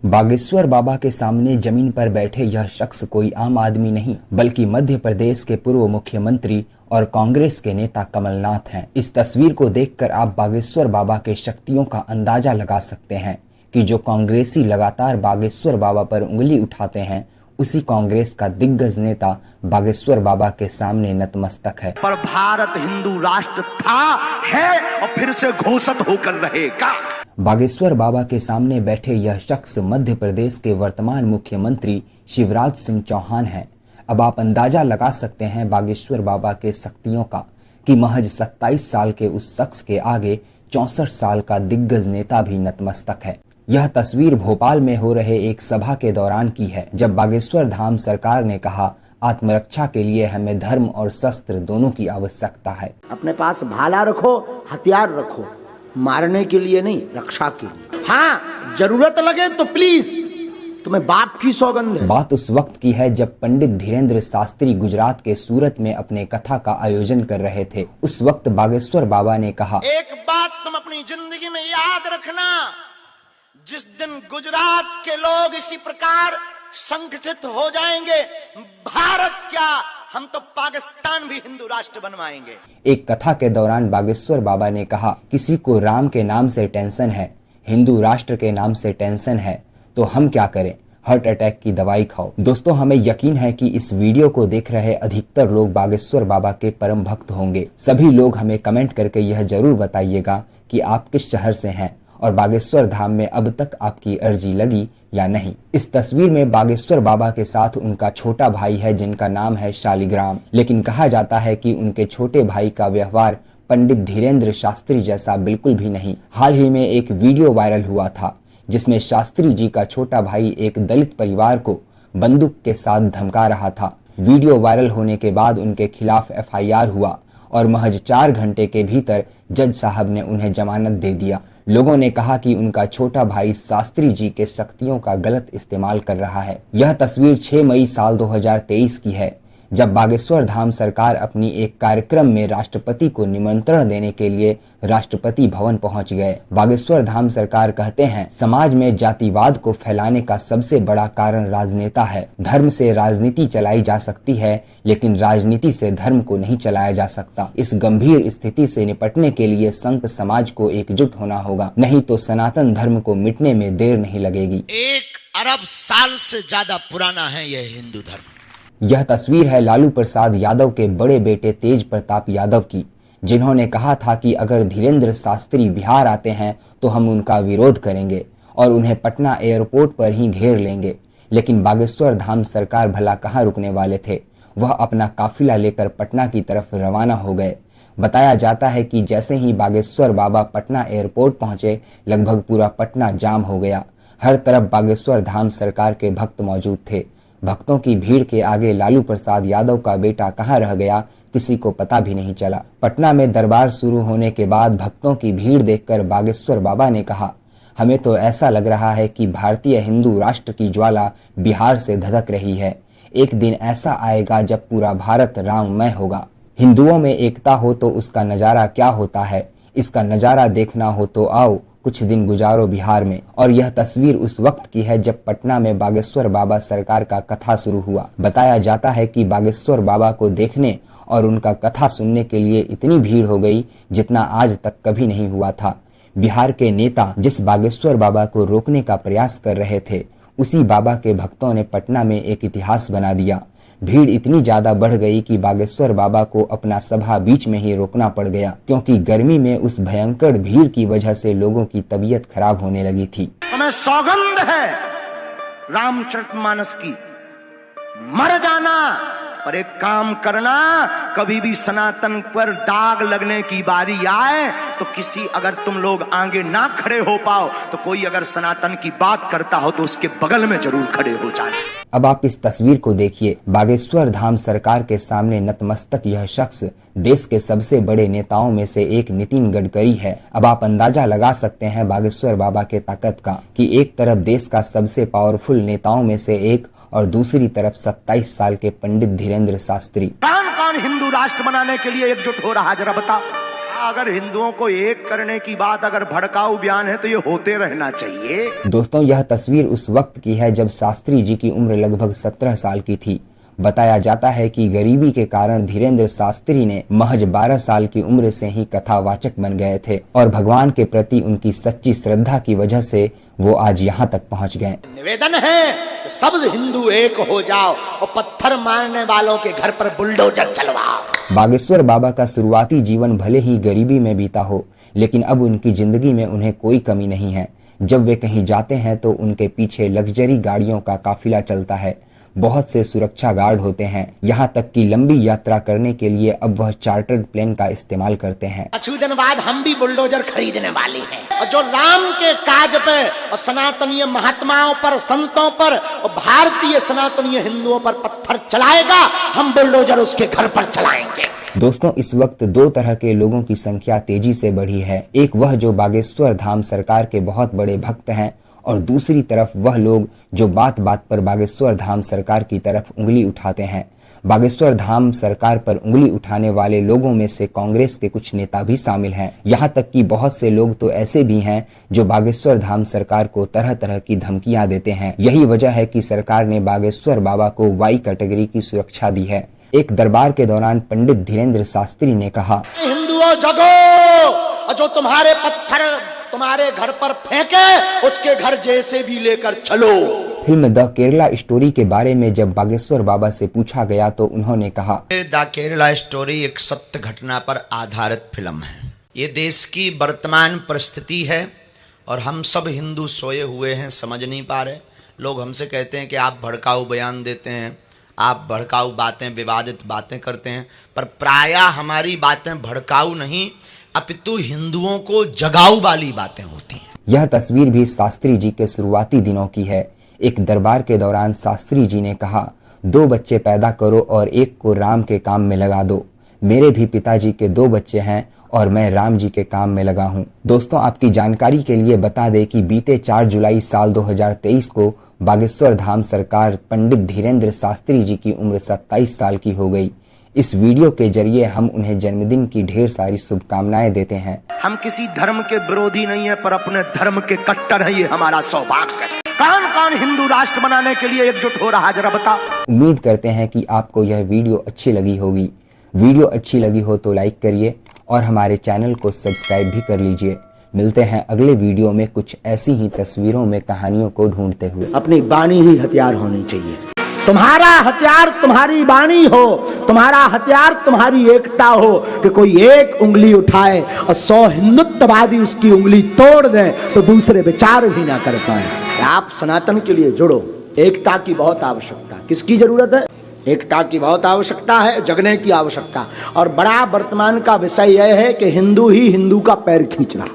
बागेश्वर बाबा के सामने जमीन पर बैठे यह शख्स कोई आम आदमी नहीं बल्कि मध्य प्रदेश के पूर्व मुख्यमंत्री और कांग्रेस के नेता कमलनाथ हैं। इस तस्वीर को देखकर आप बागेश्वर बाबा के शक्तियों का अंदाजा लगा सकते हैं कि जो कांग्रेसी लगातार बागेश्वर बाबा पर उंगली उठाते हैं, उसी कांग्रेस का दिग्गज नेता बागेश्वर बाबा के सामने नतमस्तक है। पर भारत हिंदू राष्ट्र था, है और फिर से घोषित होकर रहेगा। बागेश्वर बाबा के सामने बैठे यह शख्स मध्य प्रदेश के वर्तमान मुख्यमंत्री शिवराज सिंह चौहान हैं। अब आप अंदाजा लगा सकते हैं बागेश्वर बाबा के शक्तियों का कि महज 27 साल के उस शख्स के आगे 64 साल का दिग्गज नेता भी नतमस्तक है। यह तस्वीर भोपाल में हो रहे एक सभा के दौरान की है, जब बागेश्वर धाम सरकार ने कहा, आत्मरक्षा के लिए हमें धर्म और शस्त्र दोनों की आवश्यकता है। अपने पास भाला रखो, हथियार रखो, मारने के लिए नहीं, रक्षा के लिए। हाँ, जरूरत लगे तो प्लीज, तुम्हें बाप की सौगंध है। बात उस वक्त की है जब पंडित धीरेन्द्र शास्त्री गुजरात के सूरत में अपने कथा का आयोजन कर रहे थे। उस वक्त बागेश्वर बाबा ने कहा, एक बात तुम अपनी जिंदगी में याद रखना, जिस दिन गुजरात के लोग इसी प्रकार संगठित हो जाएंगे, भारत क्या, हम तो पाकिस्तान भी हिंदू राष्ट्र बनवाएंगे। एक कथा के दौरान बागेश्वर बाबा ने कहा, किसी को राम के नाम से टेंशन है, हिंदू राष्ट्र के नाम से टेंशन है, तो हम क्या करें, हार्ट अटैक की दवाई खाओ। दोस्तों, हमें यकीन है कि इस वीडियो को देख रहे अधिकतर लोग बागेश्वर बाबा के परम भक्त होंगे। सभी लोग हमें कमेंट करके यह जरूर बताइएगा कि आप किस शहर से हैं और बागेश्वर धाम में अब तक आपकी अर्जी लगी या नहीं। इस तस्वीर में बागेश्वर बाबा के साथ उनका छोटा भाई है जिनका नाम है शालिग्राम, लेकिन कहा जाता है कि उनके छोटे भाई का व्यवहार पंडित धीरेन्द्र शास्त्री जैसा बिल्कुल भी नहीं। हाल ही में एक वीडियो वायरल हुआ था जिसमें शास्त्री जी का छोटा भाई एक दलित परिवार को बंदूक के साथ धमका रहा था। वीडियो वायरल होने के बाद उनके खिलाफ FIR हुआ और महज 4 घंटे के भीतर जज साहब ने उन्हें जमानत दे दिया। लोगों ने कहा कि उनका छोटा भाई शास्त्री जी के शक्तियों का गलत इस्तेमाल कर रहा है। यह तस्वीर 6 मई साल 2023 की है, जब बागेश्वर धाम सरकार अपनी एक कार्यक्रम में राष्ट्रपति को निमंत्रण देने के लिए राष्ट्रपति भवन पहुंच गए। बागेश्वर धाम सरकार कहते हैं, समाज में जातिवाद को फैलाने का सबसे बड़ा कारण राजनेता है। धर्म से राजनीति चलाई जा सकती है, लेकिन राजनीति से धर्म को नहीं चलाया जा सकता। इस गंभीर स्थिति से निपटने के लिए संत समाज को एकजुट होना होगा, नहीं तो सनातन धर्म को मिटने में देर नहीं लगेगी। 1 अरब साल से ज्यादा पुराना है यह हिंदू धर्म। यह तस्वीर है लालू प्रसाद यादव के बड़े बेटे तेज प्रताप यादव की, जिन्होंने कहा था कि अगर धीरेन्द्र शास्त्री बिहार आते हैं तो हम उनका विरोध करेंगे और उन्हें पटना एयरपोर्ट पर ही घेर लेंगे। लेकिन बागेश्वर धाम सरकार भला कहाँ रुकने वाले थे, वह अपना काफिला लेकर पटना की तरफ रवाना हो गए। बताया जाता है कि जैसे ही बागेश्वर बाबा पटना एयरपोर्ट पहुंचे, लगभग पूरा पटना जाम हो गया। हर तरफ बागेश्वर धाम सरकार के भक्त मौजूद थे। भक्तों की भीड़ के आगे लालू प्रसाद यादव का बेटा कहाँ रह गया, किसी को पता भी नहीं चला। पटना में दरबार शुरू होने के बाद भक्तों की भीड़ देखकर बागेश्वर बाबा ने कहा, हमें तो ऐसा लग रहा है कि भारतीय हिंदू राष्ट्र की ज्वाला बिहार से धधक रही है। एक दिन ऐसा आएगा जब पूरा भारत राममय होगा। हिंदुओं में एकता हो तो उसका नजारा क्या होता है, इसका नजारा देखना हो तो आओ कुछ दिन गुजारो बिहार में। और यह तस्वीर उस वक्त की है जब पटना में बागेश्वर बाबा सरकार का कथा शुरू हुआ। बताया जाता है कि बागेश्वर बाबा को देखने और उनका कथा सुनने के लिए इतनी भीड़ हो गई जितना आज तक कभी नहीं हुआ था। बिहार के नेता जिस बागेश्वर बाबा को रोकने का प्रयास कर रहे थे, उसी बाबा के भक्तों ने पटना में एक इतिहास बना दिया। भीड़ इतनी ज्यादा बढ़ गई कि बागेश्वर बाबा को अपना सभा बीच में ही रोकना पड़ गया, क्योंकि गर्मी में उस भयंकर भीड़ की वजह से लोगों की तबीयत खराब होने लगी थी। हमें सौगंध है रामचरितमानस की, मर जाना पर एक काम करना, कभी भी सनातन पर दाग लगने की बारी आए तो किसी, अगर तुम लोग आगे ना खड़े हो पाओ तो कोई अगर सनातन की बात करता हो तो उसके बगल में जरूर खड़े हो जाए। अब आप इस तस्वीर को देखिए। बागेश्वर धाम सरकार के सामने नतमस्तक यह शख्स देश के सबसे बड़े नेताओं में से एक नितिन गडकरी है। अब आप अंदाजा लगा सकते हैं बागेश्वर बाबा के ताकत का कि एक तरफ देश का सबसे पावरफुल नेताओं में से एक और दूसरी तरफ 27 साल के पंडित धीरेन्द्र शास्त्री। कौन कौन हिंदू राष्ट्र बनाने के लिए एकजुट हो रहा है, जरा बताओ। अगर हिंदुओं को एक करने की बात अगर भड़काऊ बयान है तो ये होते रहना चाहिए। दोस्तों, यह तस्वीर उस वक्त की है जब शास्त्री जी की उम्र लगभग 17 साल की थी। बताया जाता है कि गरीबी के कारण धीरेन्द्र शास्त्री ने महज 12 साल की उम्र से ही कथावाचक बन गए थे और भगवान के प्रति उनकी सच्ची श्रद्धा की वजह से वो आज यहाँ तक पहुँच गए। निवेदन है कि सब हिंदू एक हो जाओ और पत्थर मारने वालों के घर पर बुलडोजर चलवाओ। बागेश्वर बाबा का शुरुआती जीवन भले ही गरीबी में बीता हो, लेकिन अब उनकी जिंदगी में उन्हें कोई कमी नहीं है। जब वे कहीं जाते हैं तो उनके पीछे लग्जरी गाड़ियों का काफिला चलता है, बहुत से सुरक्षा गार्ड होते हैं, यहाँ तक कि लंबी यात्रा करने के लिए अब वह चार्टर्ड प्लेन का इस्तेमाल करते हैं। कुछ दिन बाद हम भी बुलडोजर खरीदने वाले हैं और जो राम के काज पे और सनातनीय महात्माओं पर, संतों पर और भारतीय सनातनीय हिंदुओं पर पत्थर चलाएगा, हम बुलडोजर उसके घर पर चलाएंगे। दोस्तों, इस वक्त दो तरह के लोगों की संख्या तेजी से बढ़ी है। एक वह जो बागेश्वर धाम सरकार के बहुत बड़े भक्त हैं और दूसरी तरफ वह लोग जो बात बात पर बागेश्वर धाम सरकार की तरफ उंगली उठाते हैं। बागेश्वर धाम सरकार पर उंगली उठाने वाले लोगों में से कांग्रेस के कुछ नेता भी शामिल हैं। यहाँ तक कि बहुत से लोग तो ऐसे भी हैं जो बागेश्वर धाम सरकार को तरह तरह की धमकियां देते हैं। यही वजह है कि सरकार ने बागेश्वर बाबा को वाई कैटेगरी की सुरक्षा दी है। एक दरबार के दौरान पंडित धीरेन्द्र शास्त्री ने कहा, हिंदुओं जगो, और जो तुम्हारे पत्थर तुम्हारे घर पर फेंके उसके घर जैसे भी लेकर चलो। फिल्म द केरला स्टोरी के बारे में जब बागेश्वर बाबा से पूछा गया तो उन्होंने कहा, द केरला स्टोरी एक सत्य घटना पर आधारित फिल्म है। ये देश की वर्तमान परिस्थिति है और हम सब हिंदू सोए हुए हैं, समझ नहीं पा रहे। लोग हमसे कहते हैं कि आप भड़काऊ बयान देते हैं, आप भड़काऊ बातें, विवादित बातें करते हैं, पर प्रायः हमारी बातें भड़काऊ नहीं अपितु हिंदुओं को जगाऊ वाली बातें होती हैं। यह तस्वीर भी शास्त्री जी के शुरुआती दिनों की है। एक दरबार के दौरान शास्त्री जी ने कहा, 2 बच्चे पैदा करो और एक को राम के काम में लगा दो। मेरे भी पिताजी के 2 बच्चे हैं और मैं राम जी के काम में लगा हूं। दोस्तों, आपकी जानकारी के लिए बता दें कि बीते 4 जुलाई साल 2023 को बागेश्वर धाम सरकार पंडित धीरेन्द्र शास्त्री जी की उम्र 27 साल की हो गई। इस वीडियो के जरिए हम उन्हें जन्मदिन की ढेर सारी शुभकामनाएं देते हैं। हम किसी धर्म के विरोधी नहीं है, पर अपने धर्म के कट्टर हैं, ये हमारा सौभाग्य है। कौन कौन हिंदू राष्ट्र बनाने के लिए एकजुट हो रहा है, जरा बता। उम्मीद करते हैं कि आपको यह वीडियो अच्छी लगी होगी। वीडियो अच्छी लगी हो तो लाइक करिए और हमारे चैनल को सब्सक्राइब भी कर लीजिए। मिलते हैं अगले वीडियो में कुछ ऐसी ही तस्वीरों में कहानियों को ढूंढते हुए। अपनी वाणी ही हथियार होनी चाहिए। तुम्हारा हथियार तुम्हारी वाणी हो, तुम्हारा हथियार तुम्हारी एकता हो कि कोई एक उंगली उठाए और 100 हिंदुत्ववादी उसकी उंगली तोड़ दें तो दूसरे विचार भी ना कर पाए। आप सनातन के लिए जुड़ो। एकता की बहुत आवश्यकता। किसकी जरूरत है? एकता की बहुत आवश्यकता है, जगने की आवश्यकता। और बड़ा वर्तमान का विषय यह है कि हिंदू ही हिंदू का पैर खींच रहा।